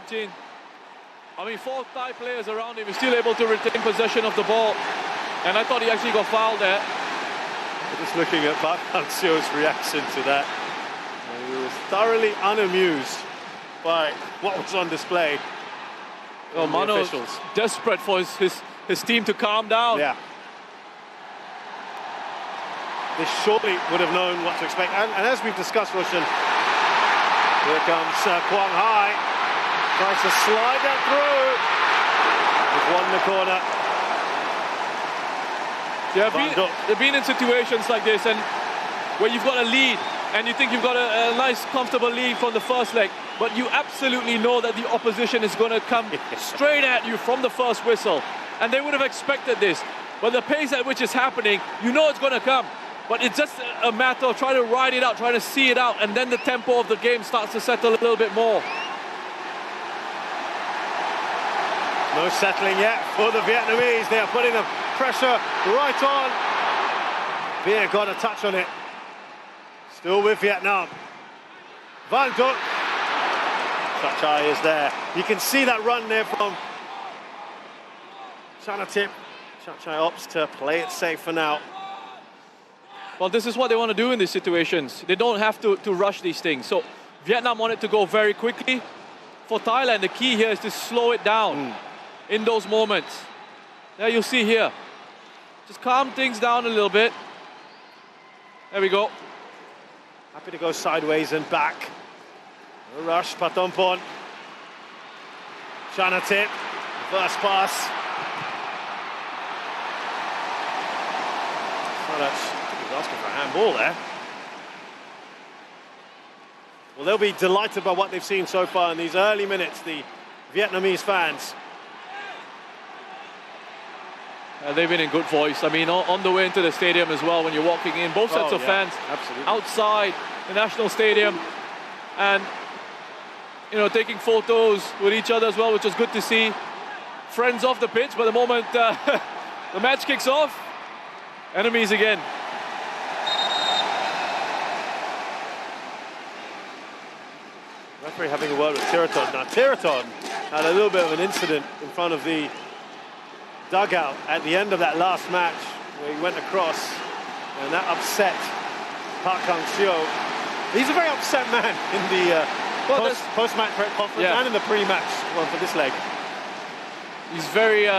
Jin. I mean, 4 Thai players around him. He's still able to retain possession of the ball. And I thought he actually got fouled there. Just looking at Park Hang-seo's reaction to that. He was thoroughly unamused by what was on display. Well, Mano's desperate for his team to calm down. Yeah. They surely would have known what to expect. And as we've discussed, Roshan, here comes Kwang Hai. Tries to slide that through. With one in the corner. They've been in situations like this, and where you've got a lead, and you think you've got a nice, comfortable lead from the first leg, but you absolutely know that the opposition is going to come straight at you from the first whistle. And they would have expected this. But the pace at which it's happening, you know it's going to come. But it's just a matter of trying to ride it out, trying to see it out, and then the tempo of the game starts to settle a little bit more. No settling yet for the Vietnamese. They are putting the pressure right on. Viet got a touch on it. Still with Vietnam. Van Duc. Chachai is there. You can see that run there from Chanatip. Chachai opts to play it safe for now. Well, this is what they want to do in these situations. They don't have to rush these things. So Vietnam wanted to go very quickly. For Thailand, the key here is to slow it down in those moments. There you'll see here. Just calm things down a little bit. There we go. Happy to go sideways and back. No rush, Patompon. Chanatip, reverse pass. He was asking for a handball there. Well, they'll be delighted by what they've seen so far in these early minutes, the Vietnamese fans. They've been in good voice. I mean, on the way into the stadium as well, when you're walking in, both sets of fans outside the National Stadium, and you know, taking photos with each other as well, which was good to see. Friends off the pitch, but the moment the match kicks off, enemies again. Referee having a word with Tiraton. Now, Tiraton had a little bit of an incident in front of the dugout at the end of that last match, where he went across, and that upset Park Hang-seo. He's a very upset man in the post-match press conference and in the pre-match one for this leg. He's very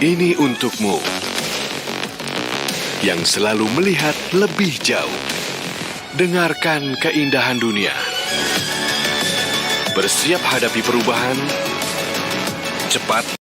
Ini untukmu yang selalu melihat lebih jauh. Dengarkan keindahan dunia. Bersiap hadapi perubahan. Cepat.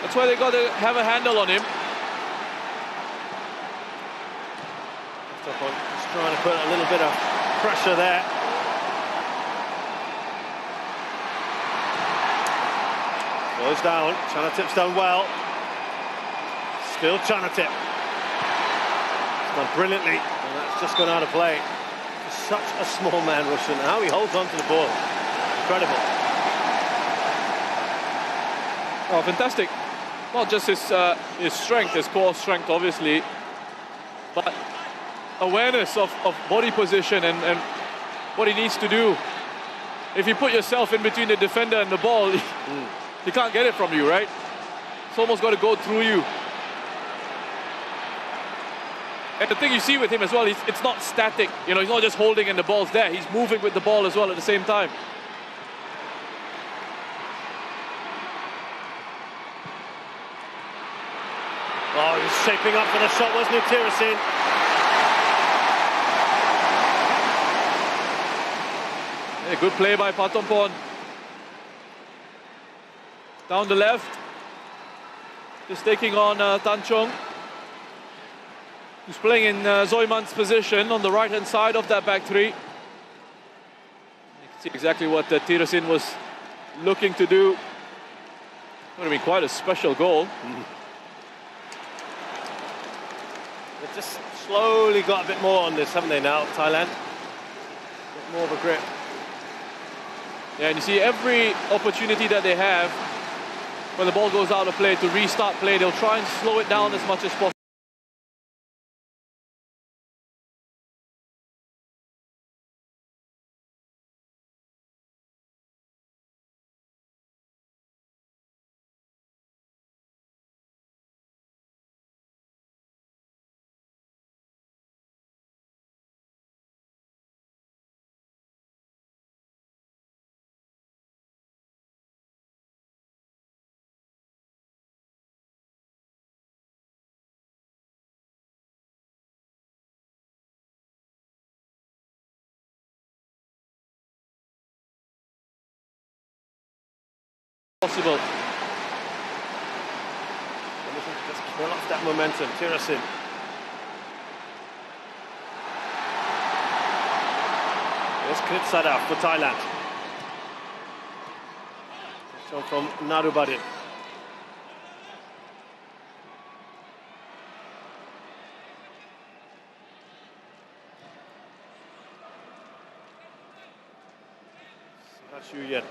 That's why they got to have a handle on him. Just trying to put a little bit of pressure there. Goes down. Chanatip's done well. Still Chanatip. It's gone brilliantly, and that's just gone out of play. Such a small man, Russian. How he holds on to the ball. Incredible. Oh, fantastic. Not just his strength, his core strength, obviously, but awareness of body position and what he needs to do. If you put yourself in between the defender and the ball, he can't get it from you, right? It's almost got to go through you. And the thing you see with him as well, it's not static. You know, he's not just holding and the ball's there. He's moving with the ball as well at the same time. Oh, he was shaping up for the shot, wasn't he, Tirasin? Yeah, good play by Patompon. Down the left. Just taking on Tan Chong, who's playing in Zoyman's position on the right-hand side of that back three. You can see exactly what Tirasin was looking to do. Would have been quite a special goal. They've just slowly got a bit more on this, haven't they now, Thailand? A bit more of a grip. Yeah, and you see every opportunity that they have when the ball goes out of play to restart play, they'll try and slow it down as much as possible. Possible. Just kill off that momentum, Tirasin. Here's Kritsada for Thailand. So from Narubadin. That's Yuyen.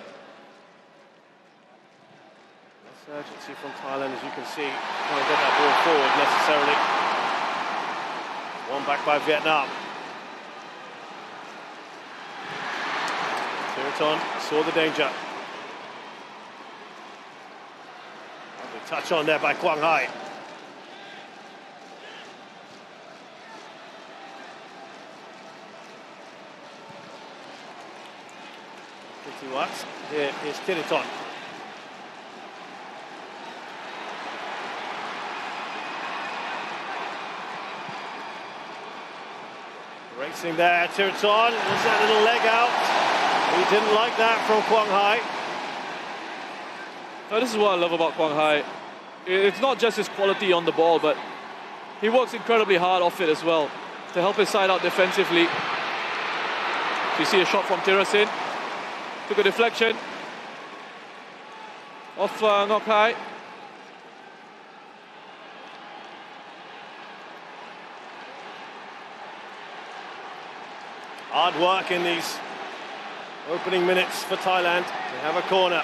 Urgency from Thailand, as you can see, can't get that ball forward necessarily. One back by Vietnam. Tiraton saw the danger. Lovely touch on there by Quang Hai. Here is Tiraton. Racing there, Tiraton, was that little leg out. He didn't like that from Quang Hai. Now, this is what I love about Quang Hai. It's not just his quality on the ball, but he works incredibly hard off it as well to help his side out defensively. So you see a shot from Tirasin. Took a deflection off Ngoc Hai. Hard work in these opening minutes for Thailand. They have a corner.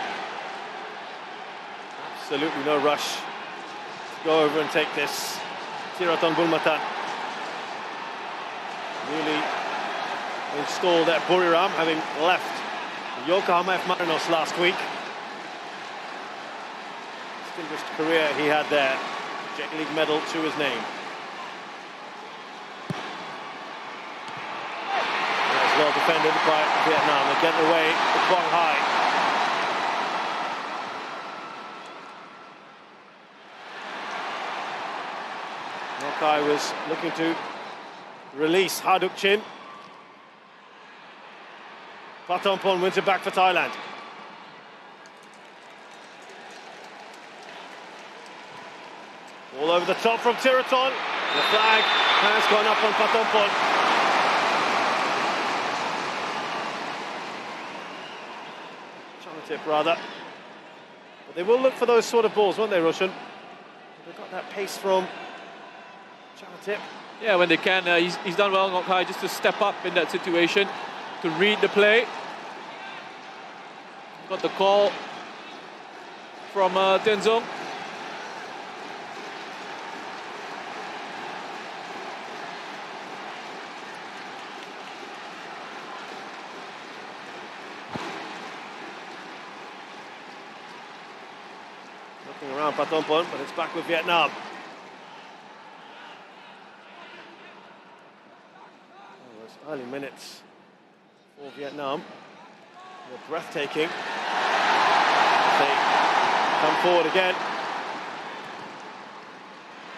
Absolutely no rush to go over and take this. Tiraton Bulmatan newly installed at Buriram, having left the Yokohama F Marinos last week. Distinguished career he had there. J-League medal to his name. Well defended by Vietnam. They're getting away with Quang Hai. Ngoc Hai was looking to release Haduk Chin. Patompon wins it back for Thailand. All over the top from Tiraton. The flag has gone up on Patompon. Tip rather, but they will look for those sort of balls, won't they, Roshan? They've got that pace from Chanatip. Yeah, when they can, he's done well, Ngọc Hai, just to step up in that situation, to read the play. Got the call from Tenzong. Looking around Patompon, but it's back with Vietnam. Oh, those early minutes for Vietnam were breathtaking. They come forward again.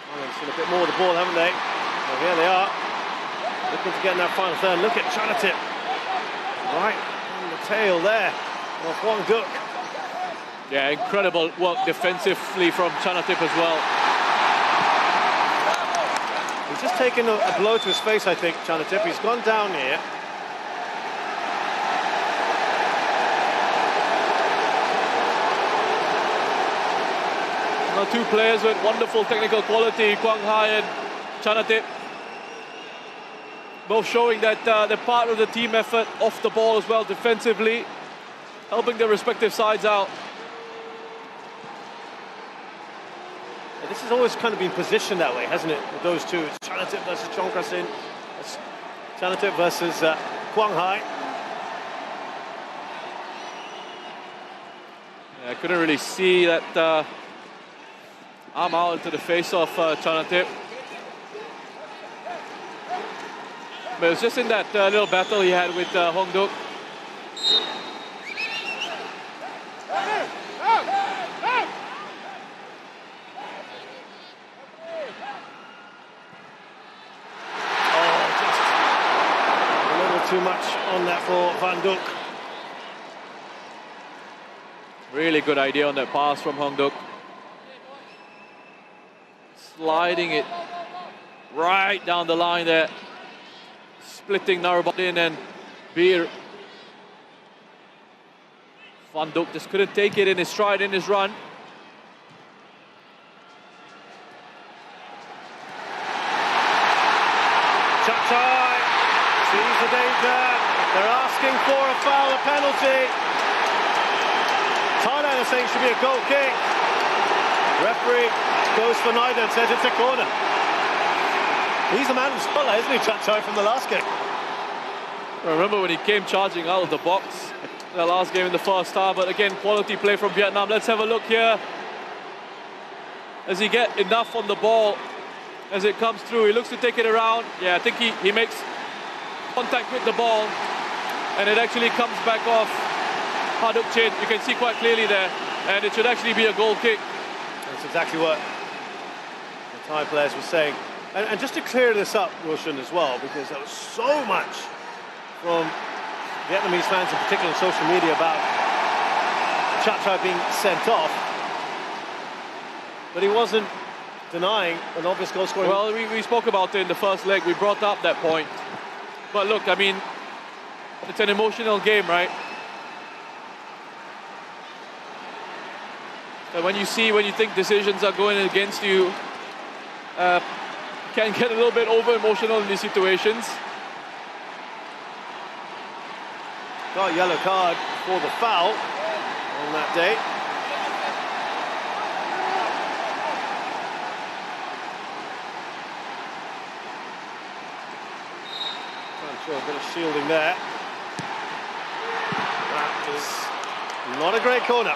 Oh, they've seen a bit more of the ball, haven't they? Well, here they are, looking to get in that final third. Look at Chanatip, right on the tail there of Quang Duc. Yeah, incredible work defensively from Chanatip as well. He's just taken a blow to his face, I think, Chanatip. He's gone down here. Now two players with wonderful technical quality, Quang Hai and Chanatip. Both showing that they're part of the team effort off the ball as well, defensively, helping their respective sides out. This has always kind of been positioned that way, hasn't it, with those two? It's Chanatip versus Chongkrasin. It's Chanatip versus Quang Hai. Yeah, I couldn't really see that arm out into the face of Chanatip. But it was just in that little battle he had with Hong Duc. Too much on that for Van Duc. Really good idea on that pass from Hong Duc. Sliding it right down the line there. Splitting Narubatin and Bir. Van Duc just couldn't take it in his stride, in his run. Chapchai sees the danger. They're asking for a foul, a penalty. Thailand is saying it should be a goal kick. Referee goes for neither and says it's a corner. He's the man who's full, isn't he, Chapchai, from the last game? I remember when he came charging out of the box the last game in the first half, but again, quality play from Vietnam. Let's have a look here. Does he get enough on the ball as it comes through? He looks to take it around. Yeah, I think he makes contact with the ball, and it actually comes back off Haduk Chin. You can see quite clearly there, and it should actually be a goal kick. That's exactly what the Thai players were saying. And just to clear this up, Roshan, as well, because there was so much from Vietnamese fans in particular on social media about Chapchai being sent off, but he wasn't denying an obvious goal scoring. Well, we spoke about it in the first leg. We brought up that point. But look, I mean, it's an emotional game, right? And when you think decisions are going against you, can get a little bit over-emotional in these situations. Got a yellow card for the foul on that day. Trying to show a bit of shielding there. That is not a great corner.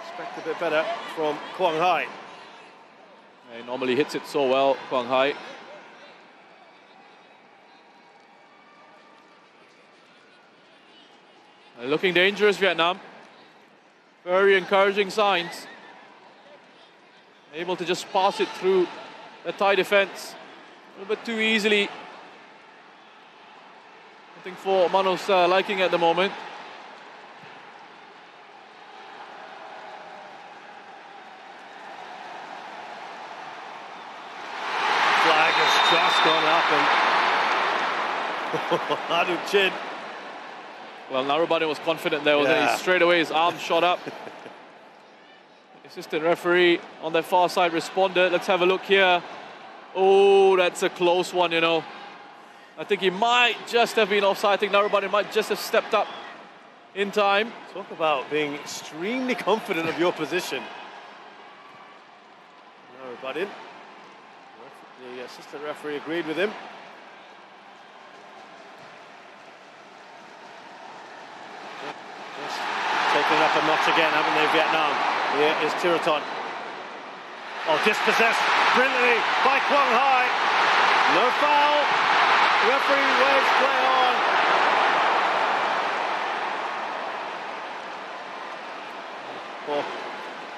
Expect a bit better from Quang Hai. He normally hits it so well, Quang Hai. Looking dangerous, Vietnam. Very encouraging signs. Able to just pass it through the Thai defense a little bit too easily. Nothing for Mano's liking at the moment. Flag has just gone up, and Haduk Chin. Well, Narubatin was confident there, wasn't he? Straight away his arm shot up. Assistant referee on their far side responded. Let's have a look here. Oh, that's a close one, you know. I think he might just have been offside. I think Narubadin might just have stepped up in time. Talk about being extremely confident of your position. Narubadin. The assistant referee agreed with him. Just taking it up a notch again, haven't they, Vietnam? Here is Tiraton. Oh, dispossessed brilliantly by Quang Hai. No foul. Referee waves play on.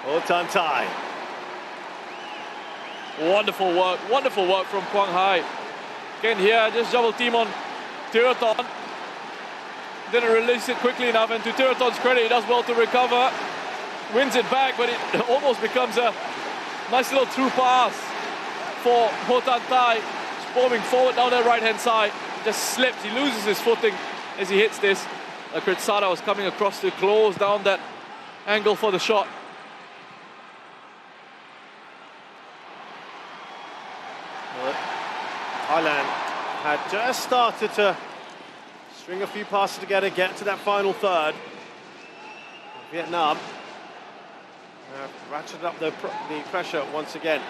Oh, Tan Thai. Wonderful work from Quang Hai. Again here, just double team on Tiraton. Didn't release it quickly enough, and to Tiraton's credit, he does well to recover. Wins it back, but it almost becomes a nice little through pass for Ho Tan Thai. Forming forward down the right-hand side. Just slips, he loses his footing as he hits this. Kritsada was coming across to close down that angle for the shot. Thailand had just started to string a few passes together, get to that final third. Vietnam ratcheted up the pressure once again.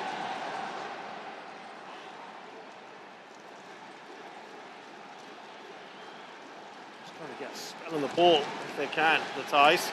Just trying to get a spell on the ball if they can, the Thais.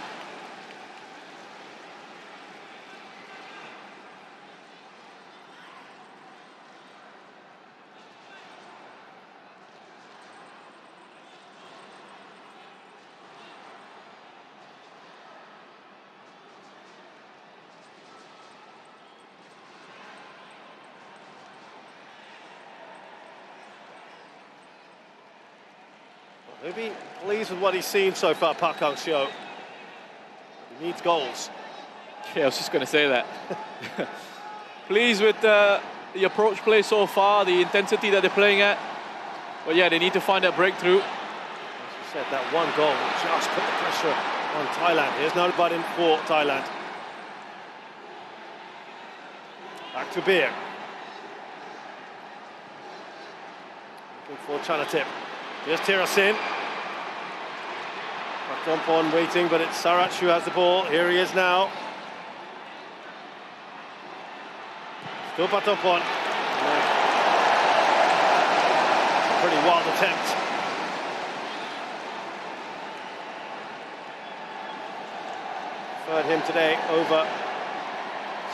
He'll be pleased with what he's seen so far, Park Hang-seo. He needs goals. Yeah, I was just going to say that. Pleased with the approach play so far, the intensity that they're playing at. But yeah, they need to find that breakthrough. As you said, that one goal just put the pressure on Thailand. Here's Narubadin for Thailand. Back to Beer. Looking for Chanatip. Here's Tirasin. Patompon waiting, but it's Sarach who has the ball. Here he is now. Still Patompon. Pretty wild attempt. Preferred him today over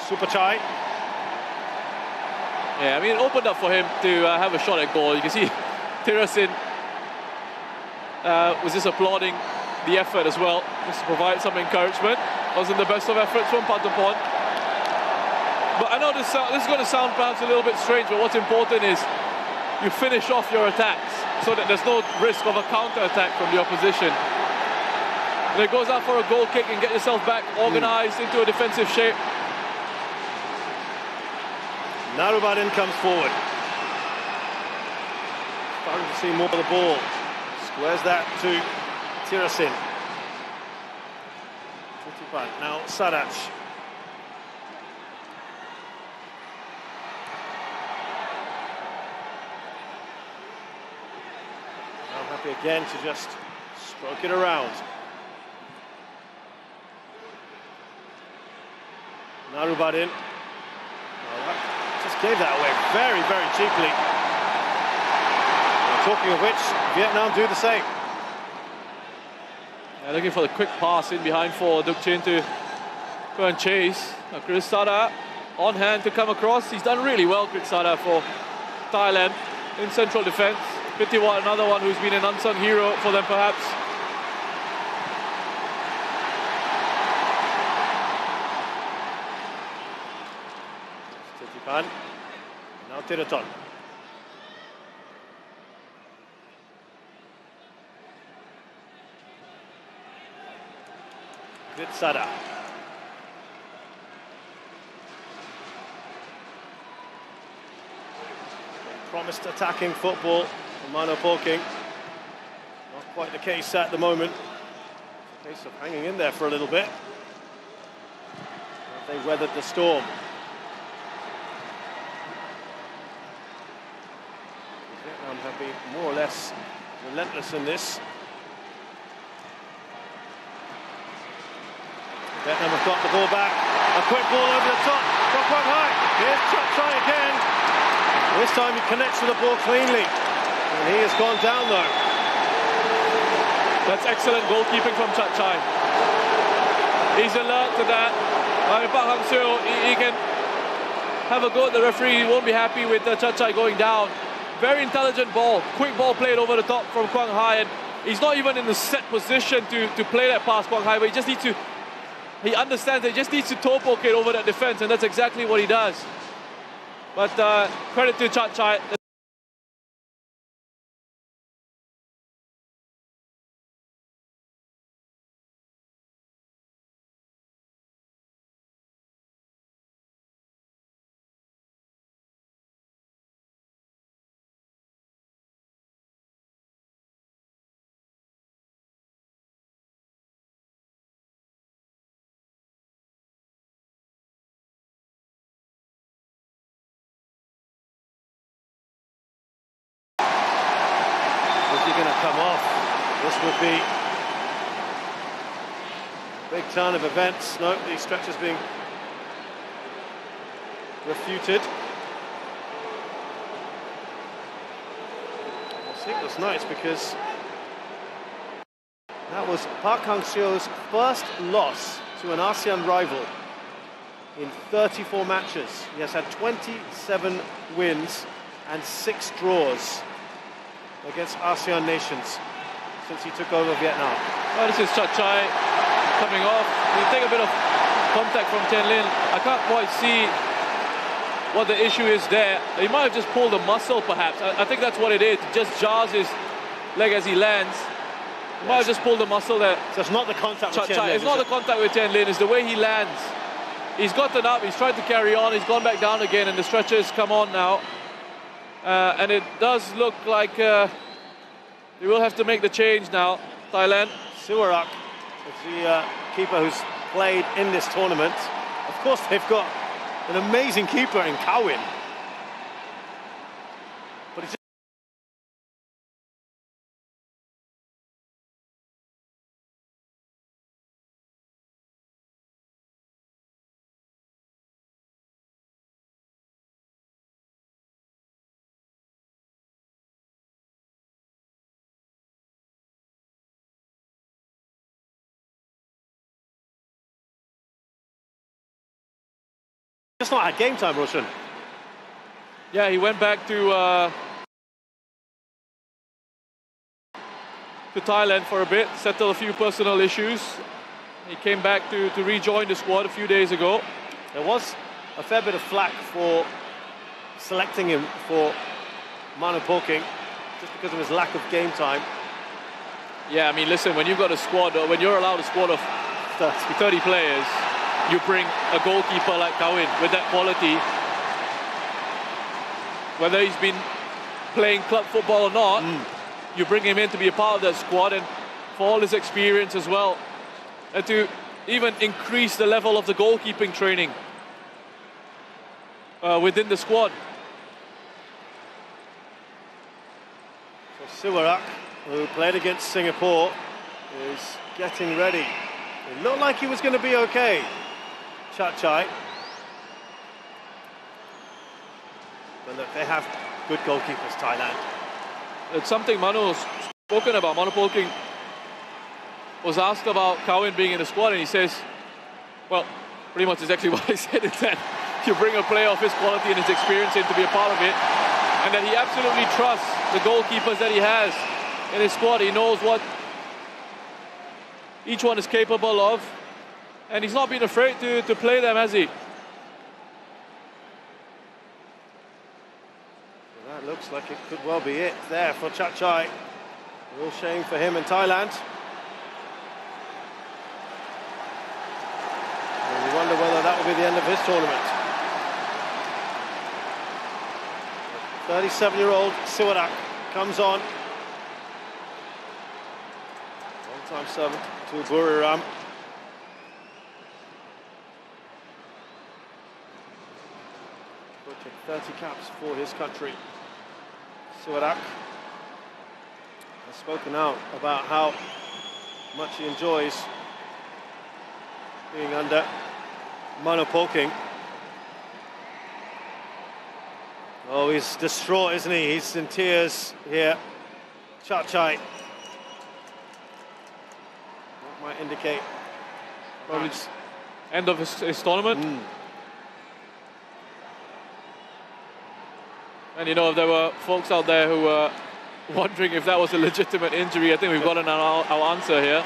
Supachai. Yeah, I mean, it opened up for him to have a shot at goal. You can see Tirasin was just applauding the effort as well, just to provide some encouragement. Wasn't the best of efforts from Patampon. But I know this is going to sound perhaps a little bit strange, but what's important is you finish off your attacks so that there's no risk of a counter-attack from the opposition. And it goes out for a goal kick and get yourself back organised into a defensive shape. Narubadin comes forward. Starting to see more of the ball. Squares that to Tirasin. Now Sarach. Now happy again to just stroke it around. Narubadin. Just gave that away very, very cheaply. Talking of which, Vietnam do the same. Yeah, looking for the quick pass in behind for Duc Chin to go and chase. Kritsada on hand to come across. He's done really well, Kritsada, for Thailand in central defence. Pitiwat, another one who's been an unsung hero for them, perhaps. Titipan. Now Tiraton. Kritsada. Promised attacking football from Mano Polking. Not quite the case at the moment. It's a case of hanging in there for a little bit. They weathered the storm. Vietnam have been more or less relentless in this. Vietnam have got the ball back. A quick ball over the top from Quang Hai. Here's Chai again. This time he connects with the ball cleanly. And he has gone down though. That's excellent goalkeeping from Chai. He's alert to that. Park Hang-seo, he can have a go at the referee. He won't be happy with Chai going down. Very intelligent ball. Quick ball played over the top from Quang Hai. And he's not even in the set position to play that pass, Quang Hai, but he just needs to... He understands that he just needs to toe poke it over that defense, and that's exactly what he does. But credit to Chai. Going to come off. This would be a big turn of events. No, the stretch is being refuted. I think that's nice because that was Park Hang-seo's first loss to an ASEAN rival in 34 matches. He has had 27 wins and 6 draws against ASEAN nations since he took over Vietnam. Oh, this is Chai coming off. He take a bit of contact from Tian Lin. I can't quite see what the issue is there. He might have just pulled a muscle, perhaps. I think that's what it is. It just jars his leg as he lands. He might have just pulled a muscle there. So it's not the contact with Tian Lin. It's not the contact with Tian Lin. It's the way he lands. He's gotten up. He's tried to carry on. He's gone back down again, and the stretchers come on now. And it does look like they will have to make the change now, Thailand. Siwarak is the keeper who's played in this tournament. Of course, they've got an amazing keeper in Kawin. But it's just not had game time, Roshan. Yeah, he went back to Thailand for a bit, settled a few personal issues. He came back to rejoin the squad a few days ago. There was a fair bit of flack for selecting him for Manu Poking, just because of his lack of game time. Yeah, I mean, listen, when you've got a squad, or when you're allowed a squad of 30 players, you bring a goalkeeper like Kawin with that quality. Whether he's been playing club football or not, you bring him in to be a part of that squad, and for all his experience as well, and to even increase the level of the goalkeeping training within the squad. So Siwarak, who played against Singapore, is getting ready. It looked like he was going to be okay. Chai. But look, they have good goalkeepers, Thailand. It's something Manu's spoken about. Manu Polking was asked about Kawin being in the squad, and he says, well, pretty much exactly what I said, is that you bring a player of his quality and his experience in to be a part of it, and that he absolutely trusts the goalkeepers that he has in his squad. He knows what each one is capable of, and he's not been afraid to play them, has he? Well, that looks like it could well be it there for Chai. Real shame for him in Thailand. And you wonder whether that will be the end of his tournament. 37-year-old Siwarak comes on. Long-time servant to Buriram. approaching 30 caps for his country. Siwarak has spoken out about how much he enjoys being under monopoking. Oh, he's distraught, isn't he? He's in tears here. Chachai. That might indicate probably it's end of his tournament. And you know, if there were folks out there who were wondering if that was a legitimate injury, I think we've gotten our answer here.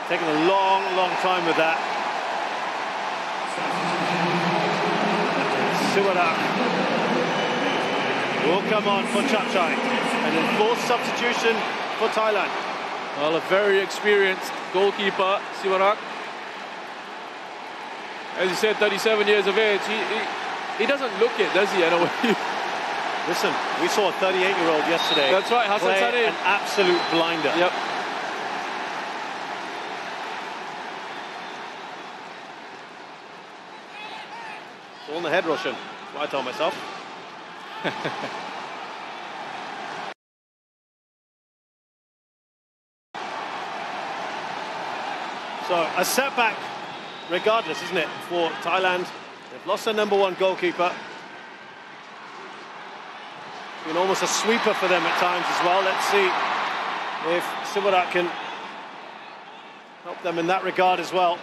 Taking a long, long time with that. Siwarak will come on for Chachai. An enforced substitution for Thailand. Well, a very experienced goalkeeper, Siwarak. As you said, 37 years of age. He doesn't look it, does he? Listen, we saw a 38-year-old yesterday. That's right, Hassan play Sani. An absolute blinder. Yep. It's all in the head, Roshan. That's what I told myself. So a setback, regardless, isn't it, for Thailand? They've lost their #1 goalkeeper. Been almost a sweeper for them at times as well. Let's see if Siwarak can help them in that regard as well.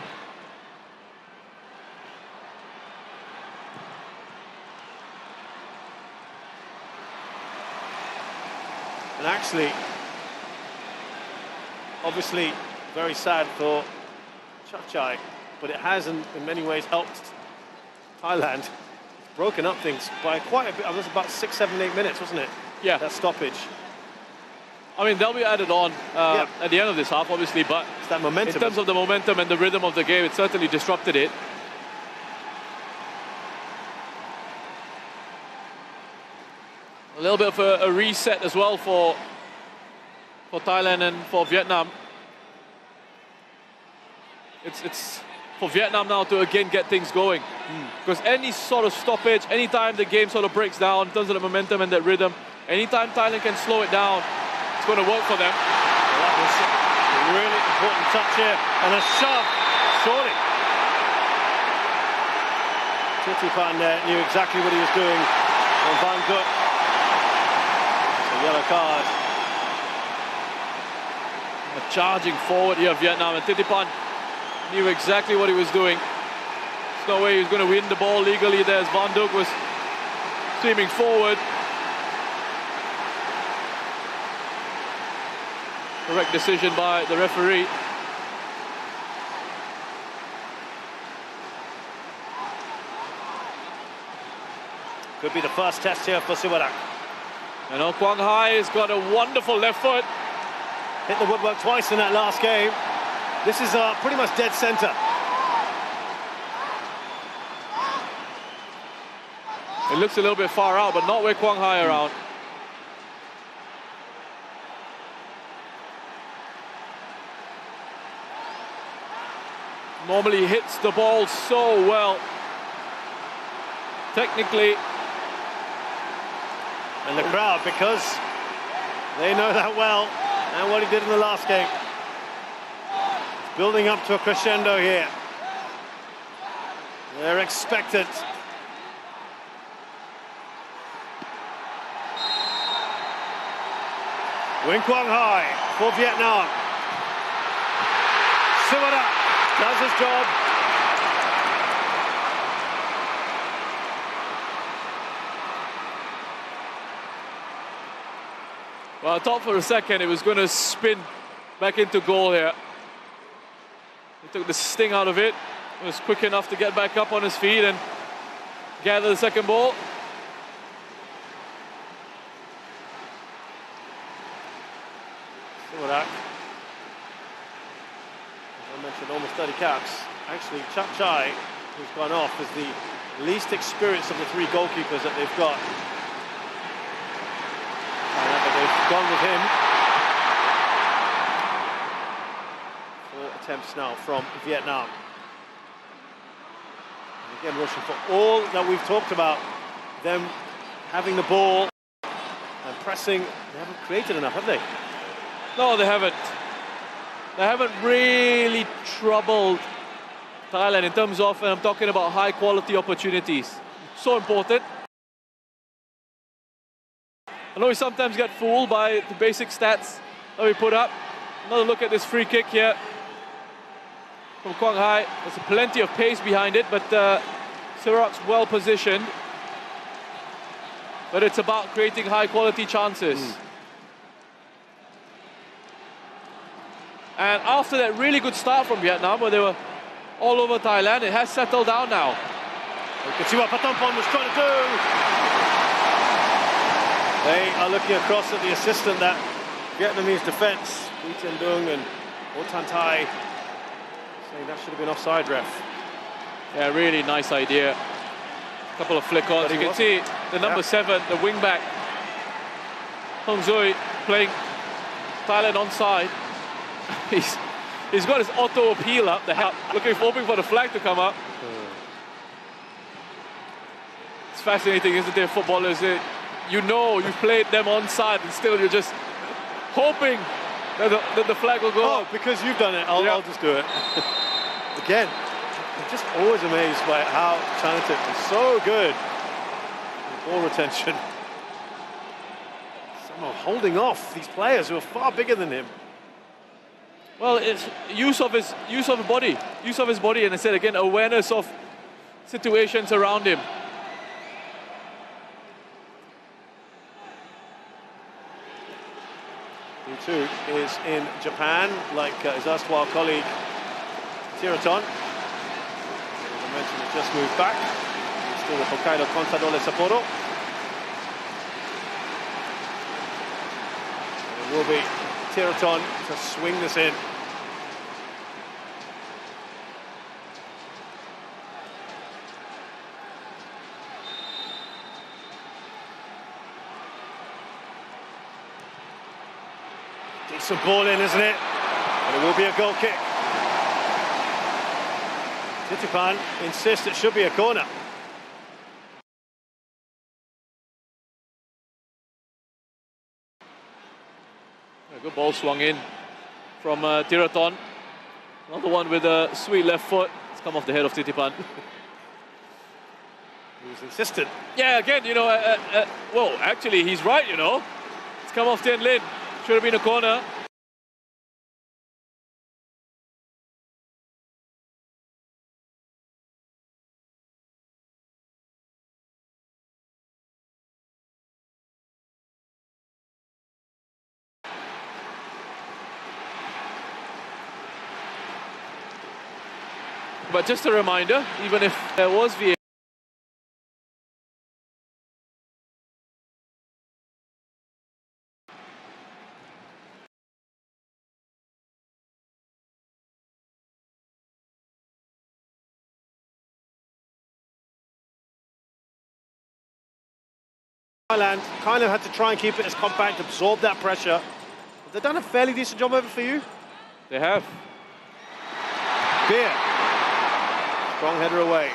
And actually, obviously, very sad for Chachai, but it has in many ways helped Thailand. It's broken up things by quite a bit. It was about 6, 7, 8 minutes, wasn't it? Yeah. That stoppage. I mean, they'll be added on at the end of this half, obviously, but it's that momentum. In terms of the momentum and the rhythm of the game, it certainly disrupted it. A little bit of a reset as well for Thailand and for Vietnam. It's for Vietnam now to again get things going. Because any sort of stoppage, anytime the game sort of breaks down in terms of the momentum and that rhythm, anytime Thailand can slow it down, it's going to work for them. Well, that was a really important touch here. And a shove, surely. Titipan knew exactly what he was doing on Van Gogh. A yellow card. Charging forward here, Vietnam, and Titipan knew exactly what he was doing. There's no way he was going to win the ball legally there as Van Dijk was streaming forward. Correct decision by the referee. Could be the first test here for Siwarak. And Quang Hai has got a wonderful left foot. Hit the woodwork twice in that last game. This is pretty much dead centre. It looks a little bit far out, but not with Quang Hai around. Normally hits the ball so well. Technically. And the crowd, because they know that well, and what he did in the last game. It's building up to a crescendo here. They're expectant. Wing Quang Hai for Vietnam. Siwarak does his job. Well, I thought for a second it was going to spin back into goal here. He took the sting out of it. He was quick enough to get back up on his feet and gather the second ball. Siwarak, as I mentioned, almost 30 caps. Actually, Chachai, who's gone off, is the least experienced of the 3 goalkeepers that they've got. They've gone with him. 4 attempts now from Vietnam. And Again, Roshan, for all that we've talked about, them having the ball and pressing, they haven't created enough, have they? No, they haven't. They haven't really troubled Thailand in terms of, and I'm talking about high quality opportunities. So important. I know we sometimes get fooled by the basic stats that we put up. Another look at this free kick here from Quang Hai. There's plenty of pace behind it, but Sirac's well positioned. But it's about creating high quality chances. And after that really good start from Vietnam, where they were all over Thailand, it has settled down now. You can see what Patampon was trying to do. They are looking across at the assistant, that Vietnamese defence, Lee Tien Dung and O Tan Thai, saying that should have been offside, ref. Yeah, really nice idea. A couple of flick-ons. You can see the number 7, the wing-back, Hong Zui, playing Thailand onside. He's got his auto appeal up, hoping for the flag to come up. It's fascinating, isn't it, footballers? You know you've played them onside and still you're just hoping that the flag will go up. Because you've done it, I'll just do it. Again, I'm just always amazed by how talented and so good with ball retention. Somehow holding off these players who are far bigger than him. Well, it's use of his body, and I said again, awareness of situations around him. He too is in Japan, like his erstwhile colleague Tiraton. As I mentioned, has just moved back. He's still with Hokkaido Contadole Sapporo. And it will be Tiraton to swing this in. Decent ball in, isn't it? And it will be a goal kick. Titipan insists it should be a corner. A good ball swung in from Tiraton. Another one with a sweet left foot. It's come off the head of Titipan. He was insistent. Yeah, again, you know, well, actually, he's right, you know. It's come off Tien Lin. Should have been a corner. But just a reminder, even if there was VAR, Thailand kind of had to try and keep it as compact, absorb that pressure. Have they done a fairly decent job of it for you? they have. Beer. Strong header away.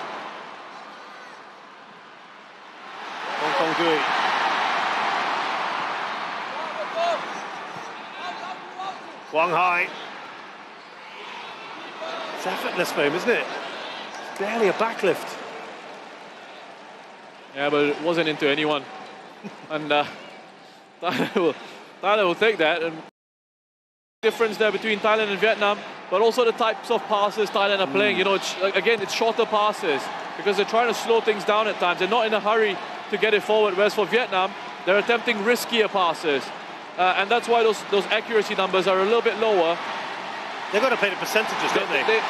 Hong Kong Dui. Quang Hai. It's effortless for him, isn't it? It's barely a backlift. Yeah, but it wasn't into anyone. And Thailand will take that. And difference there between Thailand and Vietnam, but also the types of passes Thailand are playing. You know, it's shorter passes because they're trying to slow things down at times. They're not in a hurry to get it forward. Whereas for Vietnam, they're attempting riskier passes, and that's why those accuracy numbers are a little bit lower. They've got to play the percentages, don't they? They've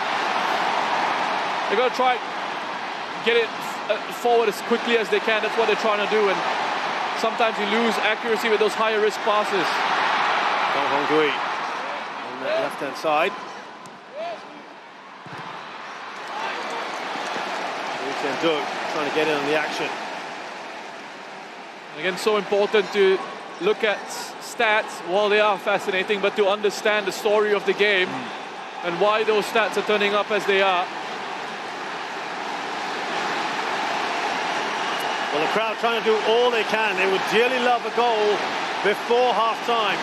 got to try get it forward as quickly as they can. That's what they're trying to do, and sometimes you lose accuracy with those higher risk passes. Hong Hong Dui on the left-hand side. Lee Tien Dung trying to get in on the action. Again, so important to look at stats while they are fascinating, but to understand the story of the game and why those stats are turning up as they are. Well, the crowd trying to do all they can. They would dearly love a goal before half-time.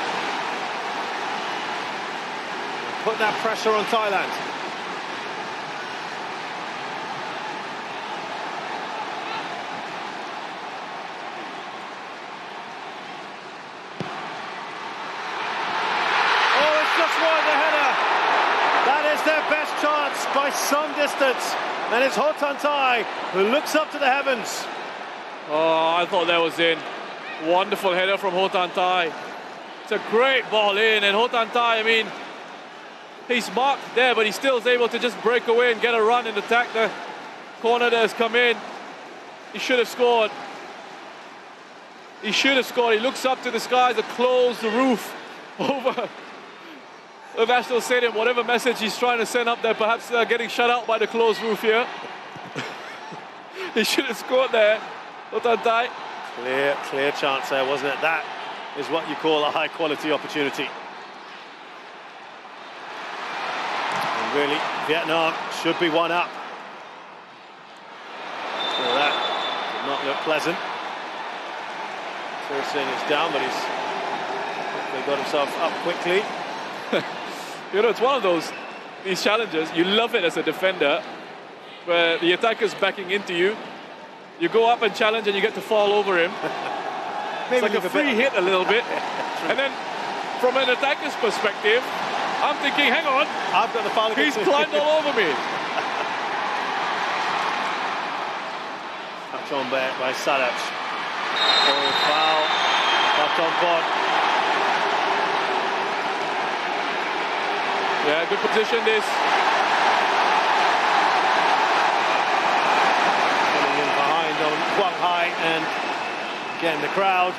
Put that pressure on Thailand. Oh, it's just wide the header. That is their best chance by some distance. And it's Ho Tan Tai who looks up to the heavens. Oh, I thought that was in. Wonderful header from Ho Tan Tai. It's a great ball in, and Ho Tan Tai, I mean, he's marked there, but he still is able to just break away and get a run and attack the corner that has come in. He should have scored. He should have scored. He looks up to the skies, to close the roof over the National Stadium. Whatever message he's trying to send up there, perhaps getting shut out by the closed roof here. He should have scored there. Ho Tan Tai. Clear chance there, wasn't it? That is what you call a high-quality opportunity. And really, Vietnam should be one up. So that did not look pleasant. Thiessen is down, but he's hopefully got himself up quickly. You know, it's one of these challenges. You love it as a defender, where the attacker's backing into you. You go up and challenge and you get to fall over him. It's like a free hit a little bit. And then from an attacker's perspective, I'm thinking, hang on, I've got the foul. He's climbed all over me. Touch on there by Sarach. Oh, foul. Left on board. Yeah, good position this. On Quang Hai, and again the crowd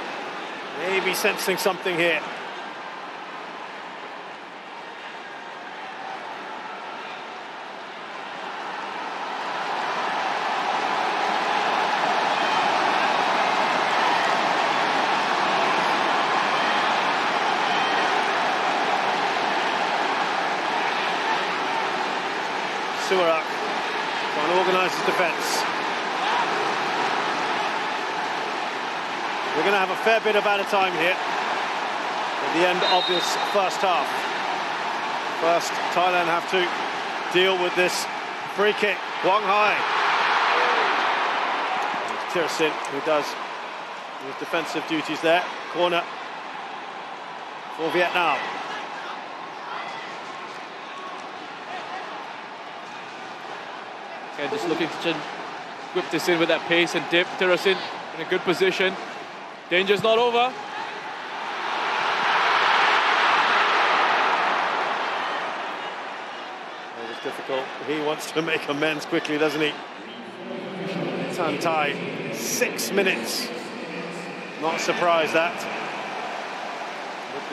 maybe sensing something here. Suarak trying to organise his defence. We're going to have a fair bit of added time here at the end of this first half. First, Thailand have to deal with this free kick. Quang Hai. Thiessen, who does his defensive duties there. Corner for Vietnam. And just looking to whip this in with that pace and dip. Thiessen in a good position. Danger's not over. It was difficult. He wants to make amends quickly, doesn't he? Tan Tai, 6 minutes. Not surprised that. With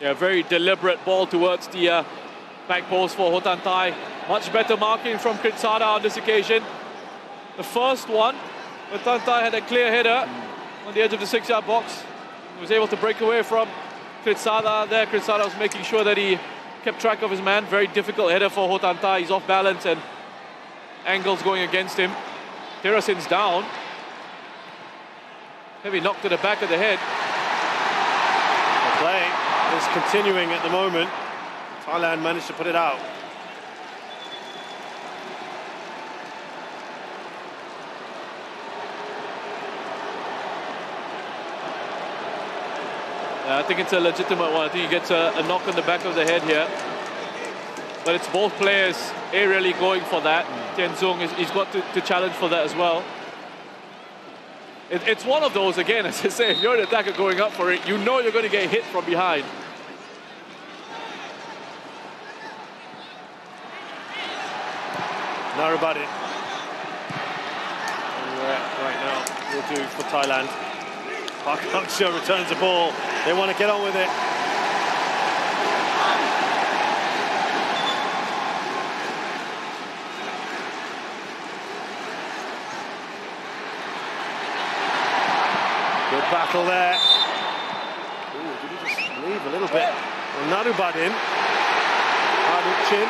the very deliberate ball towards the back post for Ho Tan Tai. Much better marking from Kritsada on this occasion. The first one, Ho Tan Tai had a clear header on the edge of the 6-yard box. He was able to break away from Kritsada there. Kritsada was making sure that he kept track of his man. Very difficult header for Ho Tan Tai. He's off balance and angles going against him. Thiesen's down. Heavy knock to the back of the head. The play is continuing at the moment. Thailand managed to put it out. I think it's a legitimate one. I think he gets a knock on the back of the head here. But it's both players aerially going for that. Tian Zung, he's got to challenge for that as well. It's one of those, again, as I say, if you're an attacker going up for it, you know you're going to get hit from behind. Narubadin. Right now will do for Thailand. Park Hang-seo returns the ball. They want to get on with it. Good battle there. Ooh, did he just leave a little bit? Well, Narubadin. Chin.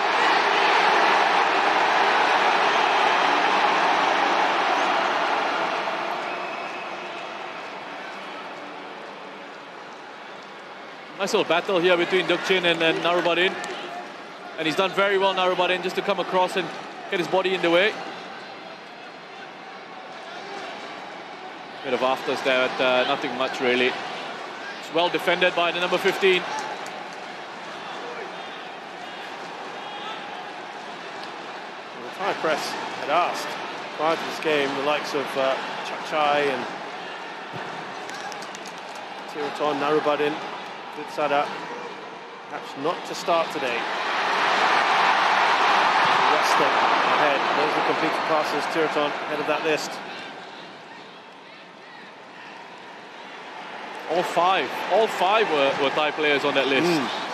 Nice little battle here between Dukchin and Narubarin. And he's done very well, Narubarin, just to come across and get his body in the way. Bit of afters there, but nothing much really. It's well defended by the number 15. The Thai press had asked prior to this game the likes of Chak-Chai and Tiraton, Narubarin, Sada, perhaps not to start today. Western ahead. Those are completed passes. Tiraton ahead of that list. All five were Thai players on that list.